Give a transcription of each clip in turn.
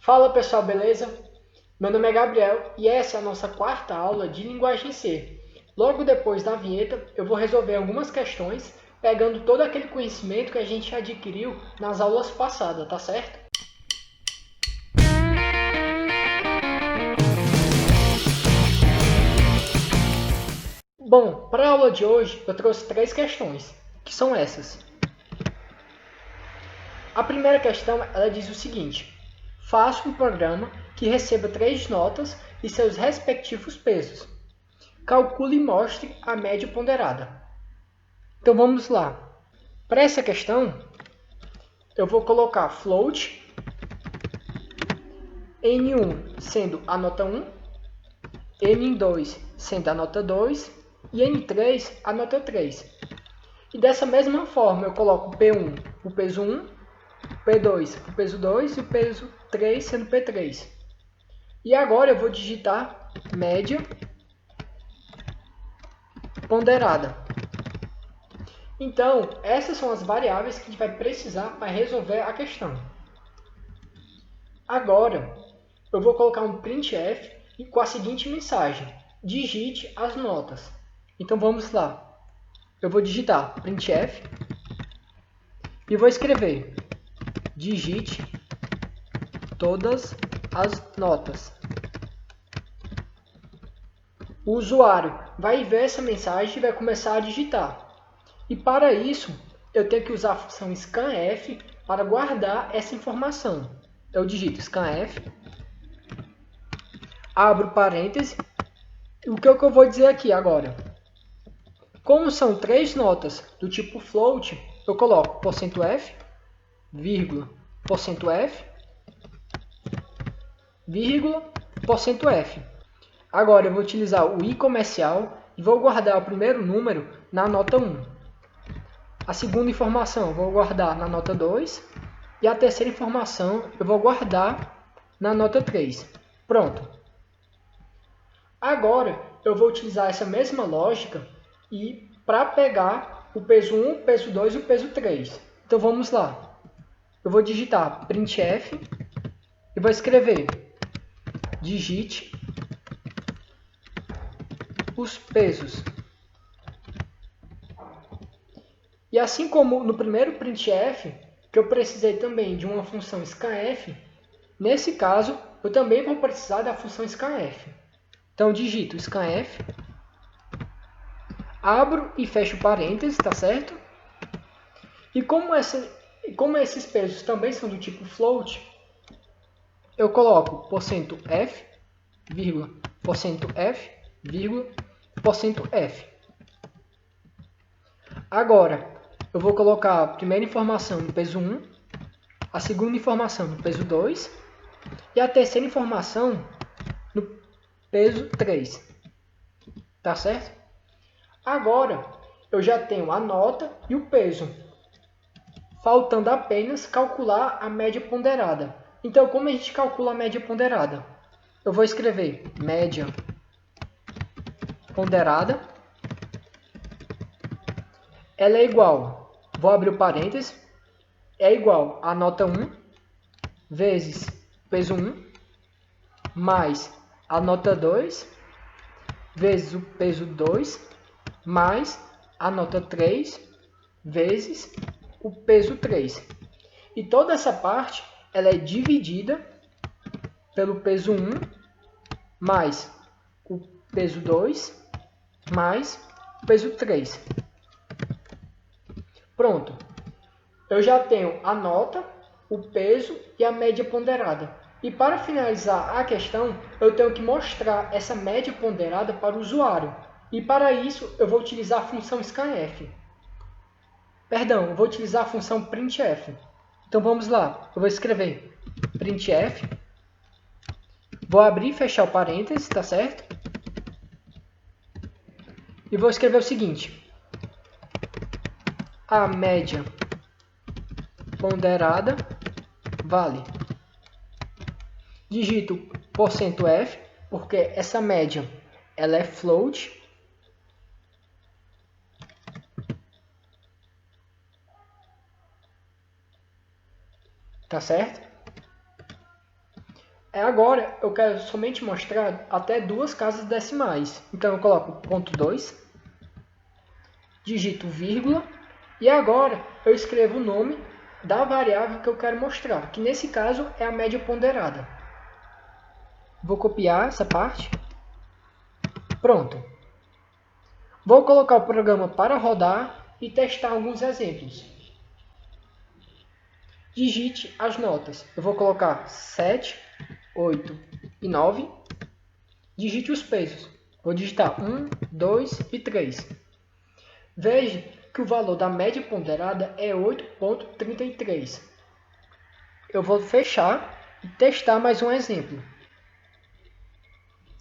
Fala pessoal, beleza? Meu nome é Gabriel e essa é a nossa quarta aula de linguagem C. Logo depois da vinheta, eu vou resolver algumas questões pegando todo aquele conhecimento que a gente adquiriu nas aulas passadas, tá certo? Bom, para a aula de hoje eu trouxe três questões, que são essas. A primeira questão, ela diz o seguinte: faça um programa que receba três notas e seus respectivos pesos. Calcule e mostre a média ponderada. Então vamos lá. Para essa questão, eu vou colocar float, N1 sendo a nota 1, N2 sendo a nota 2 e N3 a nota 3. E dessa mesma forma eu coloco P1 o peso 1, P2 o peso 2 e o peso 3 sendo P3. E agora eu vou digitar média ponderada. Então, essas são as variáveis que a gente vai precisar para resolver a questão. Agora, eu vou colocar um printf com a seguinte mensagem: digite as notas. Então vamos lá. Eu vou digitar printf e vou escrever digite todas as notas. O usuário vai ver essa mensagem e vai começar a digitar. E para isso, eu tenho que usar a função scanf para guardar essa informação. Eu digito scanf, abro parêntese. O que eu vou dizer aqui agora? Como são três notas do tipo float, eu coloco %f, vírgula, %f, vírgula, %f. Agora eu vou utilizar o i comercial e vou guardar o primeiro número na nota 1. A segunda informação eu vou guardar na nota 2 e a terceira informação eu vou guardar na nota 3. Pronto. Agora eu vou utilizar essa mesma lógica e para pegar o peso 1, o peso 2 e o peso 3. Então vamos lá. Eu vou digitar printf e vou escrever digite os pesos. E assim como no primeiro printf, que eu precisei também de uma função scanf, nesse caso eu também vou precisar da função scanf. Então digito scanf, abro e fecho parênteses, tá certo? E como esses pesos também são do tipo float, eu coloco %f, vírgula, %f, vírgula, %f. Agora, eu vou colocar a primeira informação no peso 1, a segunda informação no peso 2 e a terceira informação no peso 3. Tá certo? Agora, eu já tenho a nota e o peso, faltando apenas calcular a média ponderada. Então, como a gente calcula a média ponderada? Eu vou escrever média ponderada. Ela é igual, vou abrir o parênteses, é igual a nota 1 vezes peso 1 mais a nota 2 vezes o peso 2 mais a nota 3 vezes o peso 3. E toda essa parte ela é dividida pelo peso 1 mais o peso 2 mais o peso 3. Pronto. Eu já tenho a nota, o peso e a média ponderada. E para finalizar a questão, eu tenho que mostrar essa média ponderada para o usuário. E para isso, eu vou utilizar a função scanf. Perdão, eu vou utilizar a função printf. Então vamos lá. Eu vou escrever printf. Vou abrir e fechar o parênteses, tá certo? E vou escrever o seguinte: a média ponderada vale. Digito %f, porque essa média ela é float. Tá certo? Agora eu quero somente mostrar até duas casas decimais. Então eu coloco ponto 2, digito vírgula, e agora eu escrevo o nome da variável que eu quero mostrar, que nesse caso é a média ponderada. Vou copiar essa parte. Pronto. Vou colocar o programa para rodar e testar alguns exemplos. Digite as notas. Eu vou colocar 7, 8 e 9. Digite os pesos. Vou digitar 1, 2 e 3. Veja que o valor da média ponderada é 8,33. Eu vou fechar e testar mais um exemplo.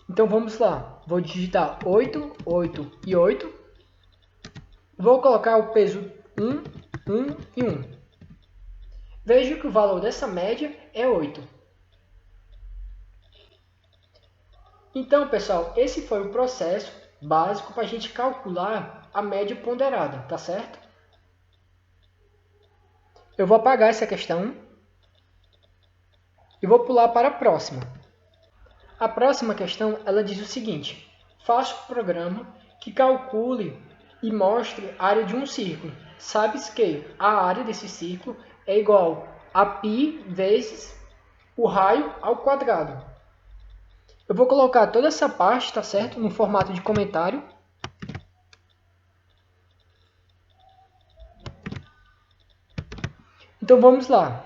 Então vamos lá. Vou digitar 8, 8 e 8. Vou colocar o peso 1, 1 e 1. Veja que o valor dessa média é 8. Então, pessoal, esse foi o processo básico para a gente calcular a média ponderada, tá certo? Eu vou apagar essa questão e vou pular para a próxima. A próxima questão, ela diz o seguinte: faça um programa que calcule e mostre a área de um círculo. Sabes que a área desse círculo é igual a π vezes o raio ao quadrado. Eu vou colocar toda essa parte, tá certo? No formato de comentário. Então vamos lá.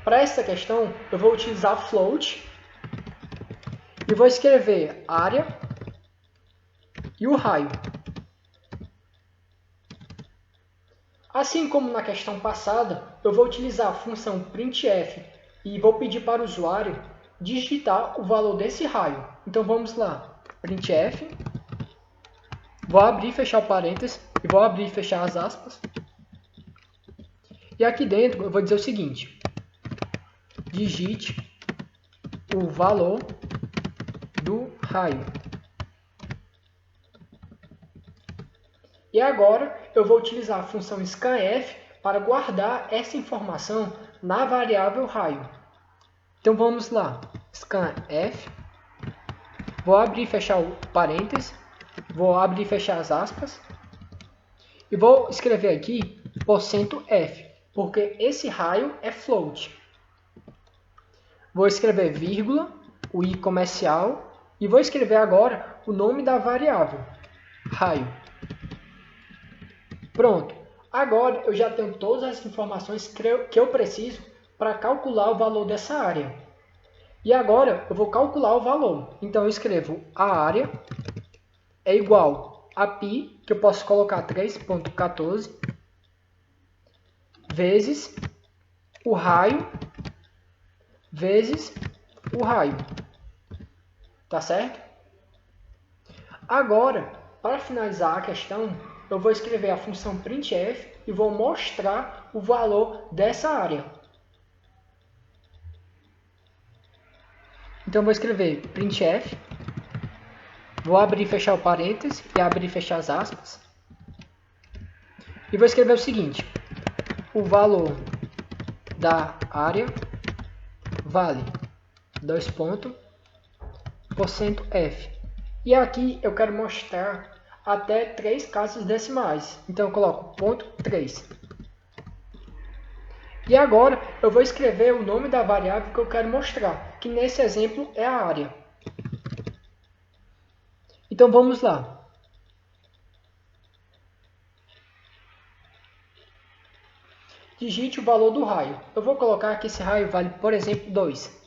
Para essa questão, eu vou utilizar float e vou escrever área e o raio. Assim como na questão passada, eu vou utilizar a função printf e vou pedir para o usuário digitar o valor desse raio. Então vamos lá, printf, vou abrir e fechar o parênteses e vou abrir e fechar as aspas. E aqui dentro eu vou dizer o seguinte: digite o valor do raio. E agora eu vou utilizar a função scanf para guardar essa informação na variável raio. Então vamos lá, scanf, vou abrir e fechar o parênteses, vou abrir e fechar as aspas, e vou escrever aqui %f, porque esse raio é float. Vou escrever vírgula, o i comercial, e vou escrever agora o nome da variável, raio. Pronto, agora eu já tenho todas as informações que eu preciso para calcular o valor dessa área. E agora eu vou calcular o valor. Então eu escrevo a área é igual a π, que eu posso colocar 3,14, vezes o raio, vezes o raio. Tá certo? Agora, para finalizar a questão, eu vou escrever a função printf e vou mostrar o valor dessa área. Então, eu vou escrever printf, vou abrir e fechar o parênteses e abrir e fechar as aspas. E vou escrever o seguinte: o valor da área vale %f. E aqui eu quero mostrar até 3 casas decimais. Então eu coloco ponto 3. E agora eu vou escrever o nome da variável que eu quero mostrar, que nesse exemplo é a área. Então vamos lá. Digite o valor do raio. Eu vou colocar que esse raio vale, por exemplo, 2.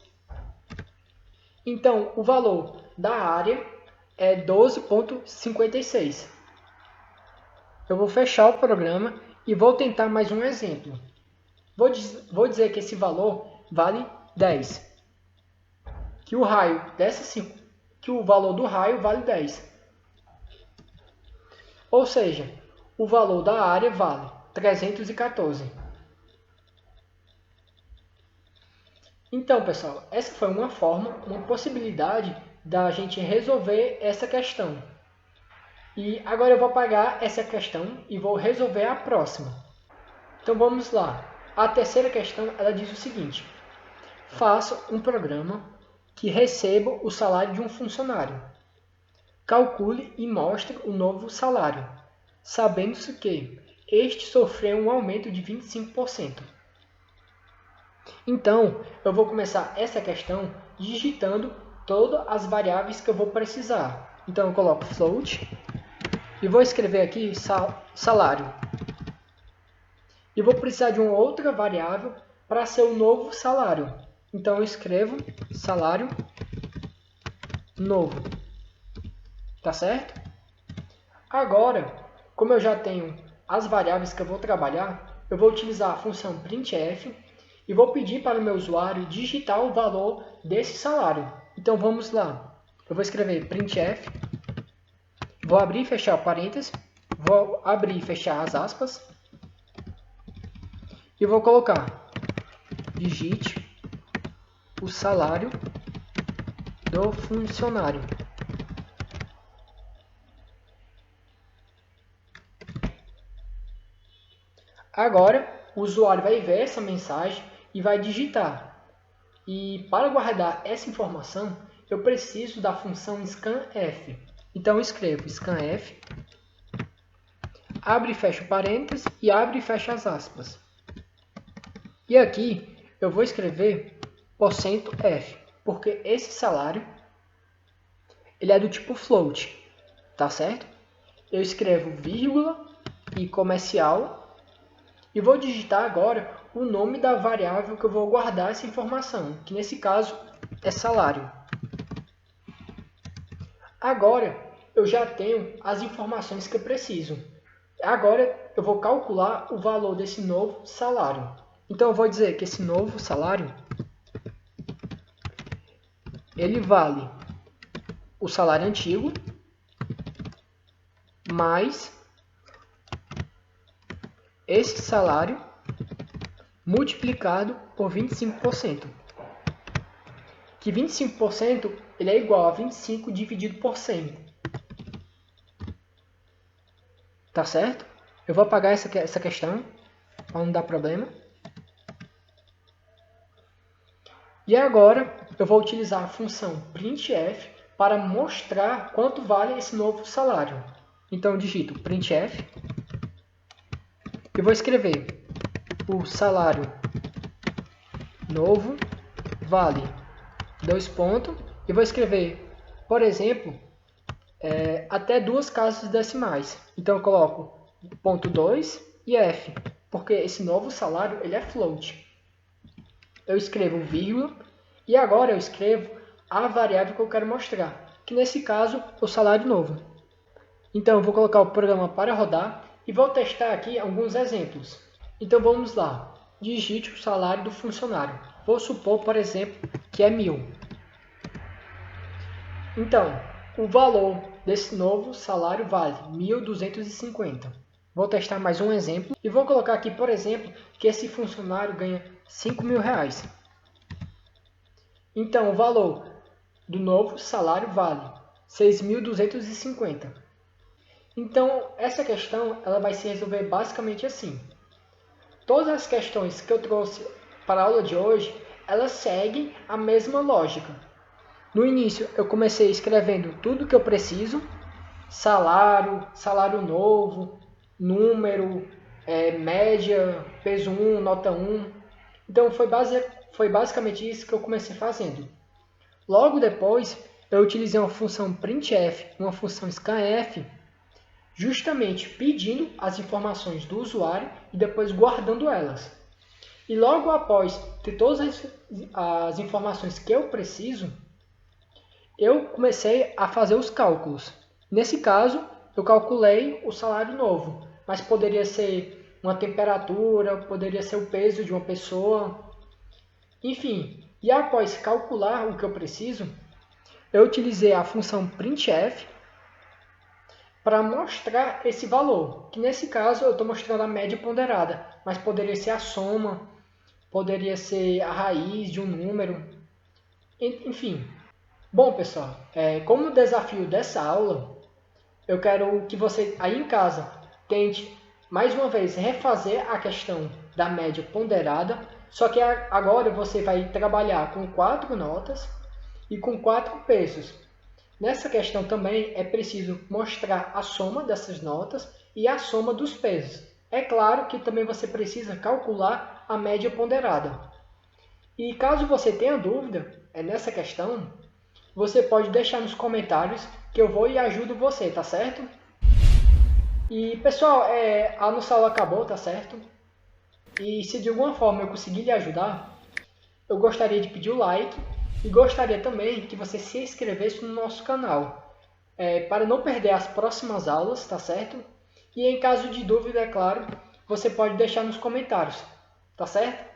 Então o valor da área é 12,56. Eu vou fechar o programa e vou tentar mais um exemplo. Vou dizer que esse valor vale 10. Que o valor do raio vale 10. Ou seja, o valor da área vale 314. Então, pessoal, essa foi uma forma, uma possibilidade da gente resolver essa questão. E agora eu vou apagar essa questão e vou resolver a próxima. Então vamos lá. A terceira questão, ela diz o seguinte: Faça um programa que receba o salário de um funcionário. Calcule e mostre o novo salário, sabendo-se que este sofreu um aumento de 25%. Então, eu vou começar essa questão digitando todas as variáveis que eu vou precisar. Então, eu coloco float e vou escrever aqui salário. E vou precisar de uma outra variável para ser o novo salário. Então, eu escrevo salário novo. Tá certo? Agora, como eu já tenho as variáveis que eu vou trabalhar, eu vou utilizar a função printf e vou pedir para o meu usuário digitar o valor desse salário. Então, vamos lá. Eu vou escrever printf, vou abrir e fechar parênteses, vou abrir e fechar as aspas, e vou colocar digite o salário do funcionário. Agora, o usuário vai ver essa mensagem e vai digitar. E para guardar essa informação, eu preciso da função scanf. Então, eu escrevo scanf, abre e fecha parênteses e abre e fecha as aspas. E aqui eu vou escrever %f, porque esse salário ele é do tipo float, tá certo? Eu escrevo vírgula e comercial e vou digitar agora o nome da variável que eu vou guardar essa informação, que nesse caso é salário. Agora eu já tenho as informações que eu preciso. Agora eu vou calcular o valor desse novo salário. Então eu vou dizer que esse novo salário ele vale o salário antigo mais esse salário multiplicado por 25%. Que 25% ele é igual a 25 dividido por 100. Tá certo? Eu vou apagar essa questão para não dar problema. E agora eu vou utilizar a função printf para mostrar quanto vale esse novo salário. Então eu digito printf e vou escrever o salário novo vale 2 pontos e vou escrever, por exemplo, até 2 casas decimais. Então eu coloco ponto 2 e f, porque esse novo salário ele é float. Eu escrevo vírgula e agora eu escrevo a variável que eu quero mostrar, que nesse caso é o salário novo. Então eu vou colocar o programa para rodar e vou testar aqui alguns exemplos. Então vamos lá, digite o salário do funcionário. Vou supor, por exemplo, que é 1.000. Então, o valor desse novo salário vale 1.250. Vou testar mais um exemplo e vou colocar aqui, por exemplo, que esse funcionário ganha 5.000 reais. Então, o valor do novo salário vale 6.250. Então, essa questão ela vai se resolver basicamente assim. Todas as questões que eu trouxe para a aula de hoje, elas seguem a mesma lógica. No início, eu comecei escrevendo tudo que eu preciso, salário, salário novo, número, média, peso 1, nota 1. Então, foi basicamente isso que eu comecei fazendo. Logo depois, eu utilizei uma função printf, uma função scanf, justamente pedindo as informações do usuário e depois guardando elas. E logo após ter todas as informações que eu preciso, eu comecei a fazer os cálculos. Nesse caso, eu calculei o salário novo, mas poderia ser uma temperatura, poderia ser o peso de uma pessoa, enfim. E após calcular o que eu preciso, eu utilizei a função printf para mostrar esse valor, que nesse caso eu estou mostrando a média ponderada, mas poderia ser a soma, poderia ser a raiz de um número, enfim. Bom, pessoal, como desafio dessa aula, eu quero que você aí em casa tente mais uma vez refazer a questão da média ponderada Só que agora você vai trabalhar com 4 notas e com 4 pesos. Nessa questão também é preciso mostrar a soma dessas notas e a soma dos pesos. É claro que também você precisa calcular a média ponderada. E caso você tenha dúvida nessa questão, você pode deixar nos comentários que eu vou e ajudo você, tá certo? E pessoal, a nossa aula acabou, tá certo? E se de alguma forma eu conseguir lhe ajudar, eu gostaria de pedir o like e gostaria também que você se inscrevesse no nosso canal, para não perder as próximas aulas, tá certo? E em caso de dúvida, é claro, você pode deixar nos comentários, tá certo?